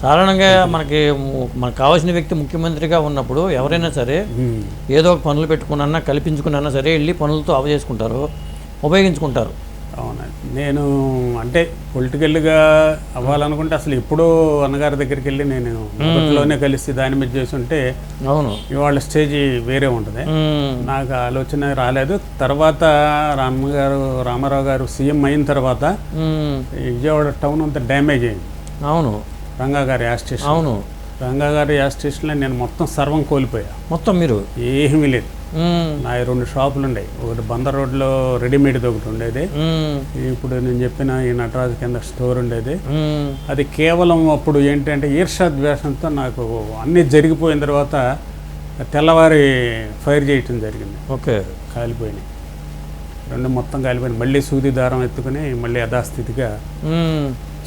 సాధారణంగా మనకు కావాల్సిన వ్యక్తి ముఖ్యమంత్రిగా ఉన్నప్పుడు ఎవరైనా సరే ఏదో ఒక పనులు పెట్టుకున్నా కల్పించుకున్నా సరే వెళ్ళి పనులతో అవజేసుకుంటారు, ఉపయోగించుకుంటారు. అవునండి. నేను అంటే పొలిటికల్గా అవ్వాలనుకుంటే అసలు ఎప్పుడో అన్నగారి దగ్గరికి వెళ్ళి నేను మొదట్లోనే కలిసి దాని మీద చేస్తుంటే అవును ఇవాళ స్టేజ్ వేరే ఉంటుంది. నాకు ఆలోచన రాలేదు. తర్వాత రామారావు గారు సీఎం అయిన తర్వాత విజయవాడ టౌన్ అంతా డ్యామేజ్ అయింది. అవును, రంగా గారి యాస్ స్టేషన్. అవును, రంగా గారి యాస్ స్టేషన్లో నేను మొత్తం సర్వం కోల్పోయా. మొత్తం మీరు ఏమీ లేదు. నా 2 షాపులు ఉండేవి. ఒకటి బందర్ రోడ్లో రెడీమేడ్ది ఒకటి ఉండేది. ఇప్పుడు నేను చెప్పిన ఈ నటరాజు కింద స్టోర్ ఉండేది. అది కేవలం అప్పుడు ఏంటంటే ఈర్షాద్వేషంతో నాకు అన్నీ జరిగిపోయిన తర్వాత తెల్లవారి ఫైర్ చేయటం జరిగింది. ఓకే, కాలిపోయినాయి 2 మొత్తం కాలిపోయినాయి. మళ్ళీ సూది దారం ఎత్తుకుని మళ్ళీ యథాస్థితిగా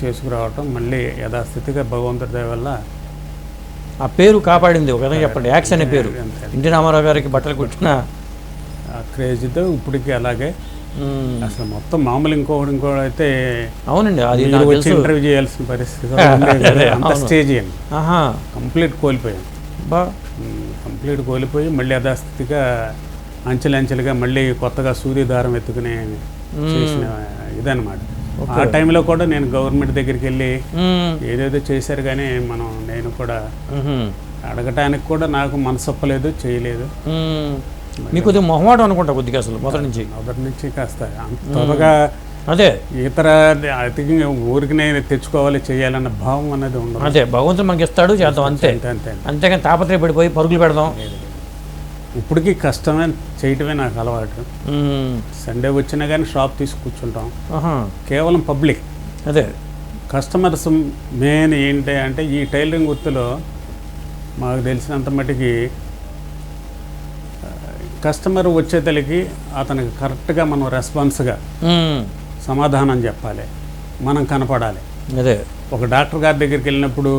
చేసుకురావటం, మళ్ళీ యథాస్థితిగా భగవంతుడి దయ వల్ల ఆ పేరు కాపాడింది. ఒక విధంగా చెప్పండి, యాక్స్ అనే పేరు ఎన్టీ రామారావు గారికి బట్టలు కుట్టిన క్రేజ్తో ఇప్పటికీ అలాగే అసలు మొత్తం మామూలు ఇంకోటి అయితే అవునండి, అది వచ్చి ఇంటర్వ్యూ చేయాల్సిన పరిస్థితి అంత స్టేజ్ అండి. కంప్లీట్ కోల్పోయాను. కంప్లీట్ కోల్పోయి మళ్ళీ యథాస్థితిగా అంచెలంచెలుగా మళ్ళీ కొత్తగా సూర్యదారం ఎత్తుకునే చేసిన ఇదనమాట. ఆ టైంలో కూడా నేను గవర్నమెంట్ దగ్గరికి వెళ్ళి ఏదేదో చేశారు, కానీ నేను కూడా అడగటానికి కూడా నాకు మనసొప్పలేదు, చేయలేదు. మీకు కొద్దిగా మొహమాటం అనుకుంటా కొద్దిగా అసలు మొదటి నుంచి కాస్త త్వరగా అదే ఇతర ఊరికి నేను తెచ్చుకోవాలి, చేయాలన్న భావం అనేది ఉండదు. అదే భగవంతుడు మనకి ఇస్తాడు, చేద్దాం అంతే. అంతేగాని తాపత్రయపడిపోయి పరుగులు పెడదాం. ఇప్పటికీ కష్టమే చేయటమే నాకు అలవాటు. సండే వచ్చినా కానీ షాప్ తీసి కూర్చుంటాం. కేవలం పబ్లిక్ అదే కస్టమర్స్ మెయిన్ ఏంటి అంటే ఈ టైలరింగ్ వృత్తిలో మాకు తెలిసినంత మటుకి కస్టమర్ వచ్చేతలకి అతనికి కరెక్ట్గా మనం రెస్పాన్స్గా సమాధానం చెప్పాలి, మనం కనపడాలి. అదే ఒక డాక్టర్ గారి దగ్గరికి వెళ్ళినప్పుడు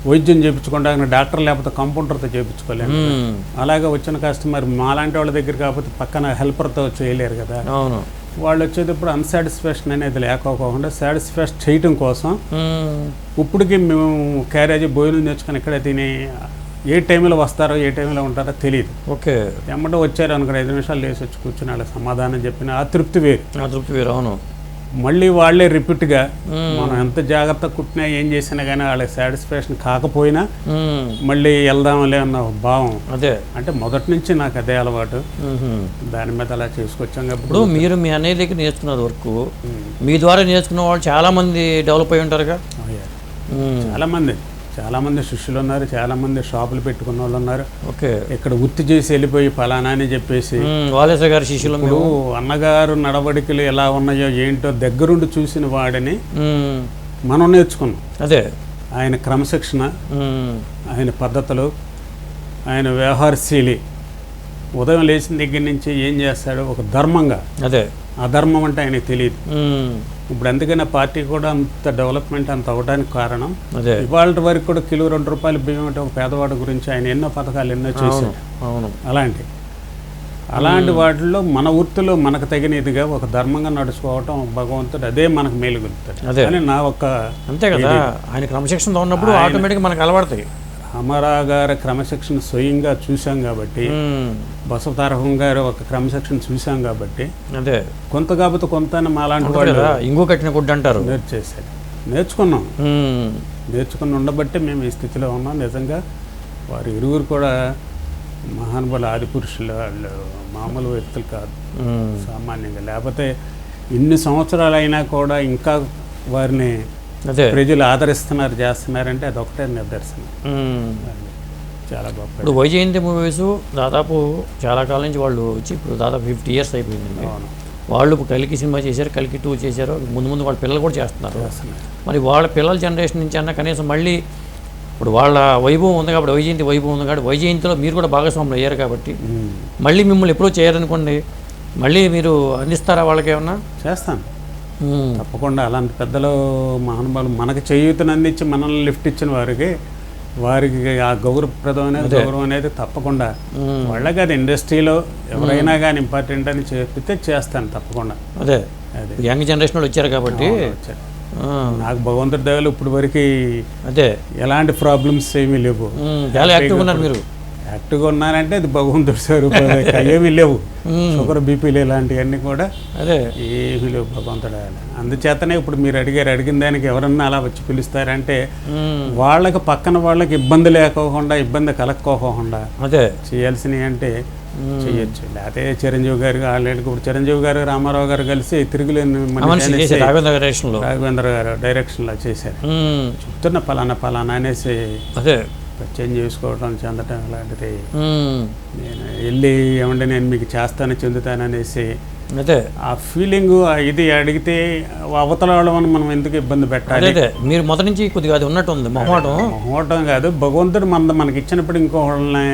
వైద్యం చేయించుకోవడానికి డాక్టర్ లేకపోతే కంపౌండర్తో చేయించుకోలేము. అలాగే వచ్చిన కస్టమర్ మాలాంటి వాళ్ళ దగ్గర కాకపోతే పక్కన హెల్పర్తో చేయలేరు కదా. వాళ్ళు వచ్చేటప్పుడు అన్సాటిస్ఫాక్షన్ అనేది లేకపోకుండా సాటిస్ఫాక్షన్ చేయటం కోసం ఇప్పటికీ మేము క్యారేజీ భోజనం తెచ్చుకొని ఇక్కడే తిని ఏ టైంలో వస్తారో ఏ టైంలో ఉంటారో తెలియదు. ఓకే, ఎమ్మటో వచ్చారు అనుకుని 5 నిమిషాలు లేచి వచ్చి కూర్చుని వాళ్ళకి సమాధానం చెప్పిన ఆ తృప్తి వేరు. అవును, మళ్ళీ వాళ్ళే రిపీట్గా మనం ఎంత జాగ్రత్త కుట్టినా ఏం చేసినా కానీ వాళ్ళకి సాటిస్ఫాక్షన్ కాకపోయినా మళ్ళీ వెళ్దాంలే అన్న భావం. అదే అంటే మొదటి నుంచి నాకు అదే అలవాటు. దాని మీద అలా చేసుకొచ్చాం. ఇప్పుడు మీరు మీ అన్నయ్య దగ్గర నేర్చుకున్నది వరకు మీ ద్వారా నేర్చుకున్న వాళ్ళు చాలా మంది డెవలప్ అయి ఉంటారుగా. చాలా మంది శిష్యులు ఉన్నారు, చాలా మంది షాపులు పెట్టుకున్న వాళ్ళు ఉన్నారు. ఓకే, ఇక్కడ వృత్తి చేసి వెళ్ళిపోయి ఫలానా అని చెప్పేసి వాలేశ్వర గారి శిష్యులు. అన్నగారు నడవడికలు ఎలా ఉన్నాయో ఏంటో దగ్గరుండి చూసిన వాడిని మనం నేర్చుకున్నాం. అదే ఆయన క్రమశిక్షణ, ఆయన పద్ధతులు, ఆయన వ్యవహారశీలి, ఉదయం లేచిన దగ్గర నుంచి ఏం చేస్తాడో ఒక ధర్మంగా. అదే అధర్మం అంటే ఆయనకు తెలియదు. ఇప్పుడు అందుకని పార్టీ కూడా అంత డెవలప్మెంట్ అంత అవ్వడానికి కారణం ఇవాళ వరకు కూడా కిలో 2 రూపాయలు బియ్యం అంటే ఒక పేదవాడి గురించి ఆయన ఎన్నో పథకాలు ఎన్నో చేశారు. అలాంటి వాటిల్లో మన వృత్తిలో మనకు తగినదిగా ఒక ధర్మంగా నడుచుకోవటం భగవంతుడు అదే మనకు మేలుగొలుపుతాడు అని నా ఒక. అంతే కదా, ఆయన క్రమశిక్షణతో ఉన్నప్పుడు ఆటోమేటిక్గా మనకు అలవాడతాయి. రామారావు గారి క్రమశిక్షణ స్వయంగా చూసాం కాబట్టి, బసవతారకం గారు ఒక క్రమశిక్షణ చూసాం కాబట్టి అదే కొంత కాకపోతే కొంత మాలాంటి వాళ్ళు ఇంకో కట్టిన గుడ్డ అంటారు నేర్చుకుని ఉండబట్టే మేము ఈ స్థితిలో ఉన్నాం. నిజంగా వారు ఇరువురు కూడా మహానుభావులు, ఆది పురుషులు. వాళ్ళు మామూలు వ్యక్తులు కాదు, సామాన్యంగా. లేకపోతే ఇన్ని సంవత్సరాలు అయినా కూడా ఇంకా వారిని ప్రజలు ఆదరిస్తున్నారు, చేస్తున్నారంటే అదొకటే నిదర్శనం. చాలా గొప్ప. ఇప్పుడు వైజయంతి మూవీస్ దాదాపు చాలా కాలం నుంచి వాళ్ళు వచ్చి ఇప్పుడు దాదాపు 50 years అయిపోయిందండి. వాళ్ళు కల్కి సినిమా చేశారు, కల్కి 2 చేశారు. ముందు వాళ్ళ పిల్లలు కూడా చేస్తున్నారు. మరి వాళ్ళ పిల్లల జనరేషన్ నుంచి అన్న కనీసం మళ్ళీ ఇప్పుడు వాళ్ళ వైభవం ఉంది కాబట్టి, వైజయంతి వైభవం ఉంది కాబట్టి వైజయంతిలో మీరు కూడా భాగస్వాములు అయ్యారు కాబట్టి మళ్ళీ మిమ్మల్ని ఎప్పుడూ చేయరనుకోండి, మళ్ళీ మీరు అందిస్తారా వాళ్ళకి? ఏమన్నా చేస్తాను తప్పకుండా. అలాంటి పెద్దలు మహానుభావులు మనకి చేయూతను అందించి మనల్ని లిఫ్ట్ ఇచ్చిన వారికి ఆ గౌరవం అనేది తప్పకుండా. వాళ్ళకి అది ఇండస్ట్రీలో ఎవరైనా కానీ ఇంపార్టెంట్ అని చెప్పితే చేస్తాను తప్పకుండా. అదే యంగ్ జనరేషన్ వచ్చారు కాబట్టి నాకు భగవంతుడి దయలో ఇప్పుడు వరకు అదే ఎలాంటి ప్రాబ్లమ్స్ ఏమీ లేవు. చాలా యాక్టివ్గా ఉన్నారు మీరు. యాక్టివ్గా ఉన్నానంటే అది భగవంతుడి స్వరూపం. ఏమీ లేవు, షుగర్ బీపీలు ఇలాంటివన్నీ కూడా అదే ఏమీ లేవు భగవంతుడు. అందుచేతనే ఇప్పుడు మీరు అడిగిన దానికి ఎవరన్నా అలా వచ్చి పిలుస్తారంటే వాళ్ళకి పక్కన వాళ్ళకి ఇబ్బంది లేకోకుండా, ఇబ్బంది కలక్కోకుండా అదే చేయాల్సినవి అంటే చెయ్యొచ్చు. లేకపోతే చిరంజీవి గారు ఆల్రెడీ ఇప్పుడు చిరంజీవి గారు రామారావు గారు కలిసి తిరుగులేని రాఘవేంద్ర గారు డైరెక్షన్లో చేశారు. చెప్తున్న పలానా అనేసి అదే చేంజ్ చేసుకోవడం, చెందటం అలాంటిది. నేను వెళ్ళి ఏమంటే నేను మీకు చేస్తాను, చెందుతాననేసి అదే ఆ ఫీలింగ్ ఇది అడిగితే అవతల వాళ్ళని మనం ఎందుకు ఇబ్బంది పెట్టాలి? మీరు మొదటి నుంచి కొద్దిగా అది ఉన్నట్టు ఉంది. మొహమాటం కాదు, భగవంతుడు మనకి ఇచ్చినప్పుడు ఇంకో వాళ్ళని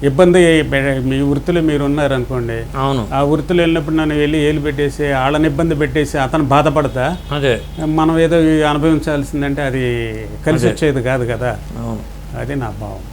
ఇబ్బంది. మీ వృత్తిలో మీరు ఉన్నారనుకోండి, అవును, ఆ వృత్తిలో వెళ్ళినప్పుడు నన్ను వెళ్ళి ఏలు పెట్టేసి వాళ్ళని ఇబ్బంది పెట్టేసి అతను బాధపడతా అదే మనం ఏదో అనుభవించాల్సిందంటే అది కలిసి వచ్చేది కాదు కదా. అవును, అది నా భావం.